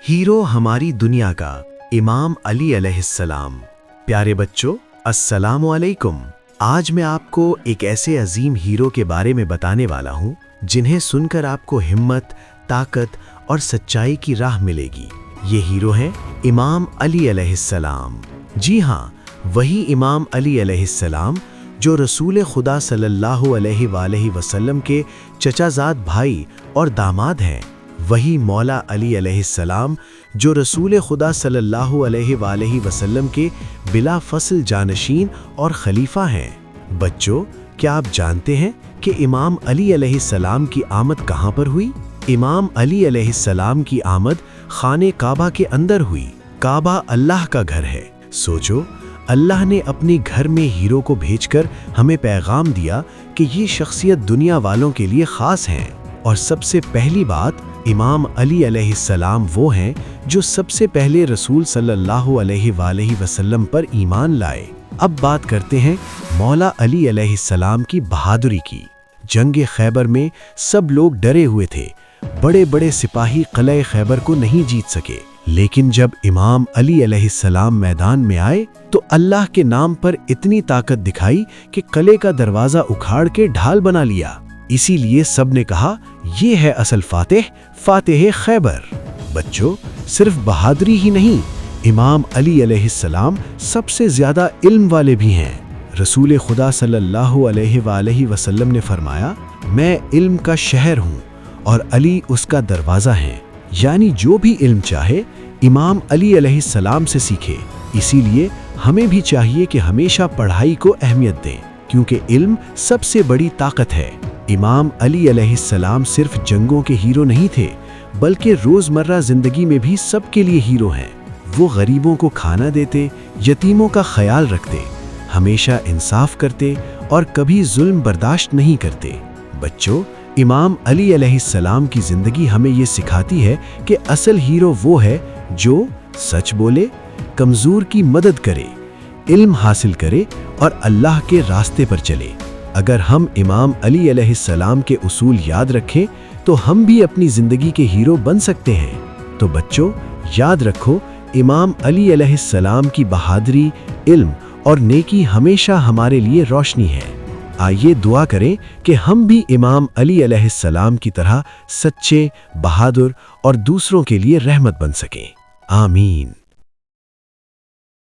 Hero हमारी दुनिया का इमाम अली अलैहिस्सलाम। प्यारे बच्चों, अस्सलामु अलैकुम। आज मैं आपको एक ऐसे अजीम हीरो के बारे में बताने वाला हूँ जिन्हें सुनकर आपको हिम्मत, ताकत और सच्चाई की राह मिलेगी। ये हीरो हैं इमाम अली अलैहिस्सलाम। जी हाँ, वही इमाम अली अलैहिस्सलाम जो रसूल खुदा सल्लल्लाहु अलैहि वसल्लम के चचाजाद भाई और दामाद हैं। वही मौला अली अलैहिस्सलाम जो रसूल खुदा सल्लल्लाहु अलैहि वसल्लम के बिला फसल जानशीन और खलीफा हैं। बच्चों, क्या आप जानते हैं कि इमाम अली अलैहिस्सलाम की आमद कहाँ पर हुई? इमाम अली अलैहिस्सलाम की आमद खाने काबा के अंदर हुई। काबा अल्लाह का घर है। सोचो, अल्लाह ने अपने घर में हीरो को भेजकर हमें पैगाम दिया कि ये शख्सियत दुनिया वालों के लिए खास हैं। और सबसे पहली बात, इमाम अली अलैहिस्सलाम वो हैं जो सबसे पहले रसूल सल्लल्लाहु अलैहि वसल्लम पर ईमान लाए। अब बात करते हैं मौला अली अलैहिस्सलाम की बहादुरी की। जंग खैबर में सब लोग डरे हुए थे। बड़े बड़े सिपाही किले खैबर को नहीं जीत सके, लेकिन जब इमाम अली अलैहिस्सलाम मैदान में आए तो अल्लाह के नाम पर इतनी ताकत दिखाई कि किले का दरवाजा उखाड़ के ढाल बना लिया। इसीलिए सब ने कहा, ये है असल फातेह खैबर। बच्चों, सिर्फ बहादुरी ही नहीं, इमाम अली अलैहिस्सलाम सबसे ज्यादा इल्म वाले भी हैं। रसूल खुदा सल्लल्लाहु अलैहि वसल्लम ने फरमाया, मैं इल्म का शहर हूँ और अली उसका दरवाज़ा है। यानी जो भी इल्म चाहे इमाम अली अलैहिस्सलाम से सीखे। इसीलिए हमें भी चाहिए कि हमेशा पढ़ाई को अहमियत दें, क्योंकि इल्म सबसे बड़ी ताकत है। इमाम अली अलैहिस्सलाम सिर्फ जंगों के हीरो नहीं थे, बल्कि रोज़मर्रा ज़िंदगी में भी सबके लिए हीरो हैं। वो गरीबों को खाना देते, यतीमों का ख्याल रखते, हमेशा इंसाफ करते और कभी जुल्म बर्दाश्त नहीं करते। बच्चों, इमाम अली अलैहिस्सलाम की ज़िंदगी हमें ये सिखाती है कि असल हीरो वो है जो सच बोले, कमज़ोर की मदद करे, इल्म हासिल करे और अल्लाह के रास्ते पर चले। अगर हम इमाम अली अलैहिस्सलाम के उसूल याद रखें तो हम भी अपनी ज़िंदगी के हीरो बन सकते हैं। तो बच्चों, याद रखो, इमाम अली अलैहिस्सलाम की बहादुरी, इल्म और नेकी हमेशा हमारे लिए रोशनी है। आइए दुआ करें कि हम भी इमाम अली अलैहिस्सलाम की तरह सच्चे, बहादुर और दूसरों के लिए रहमत बन सकें। आमीन।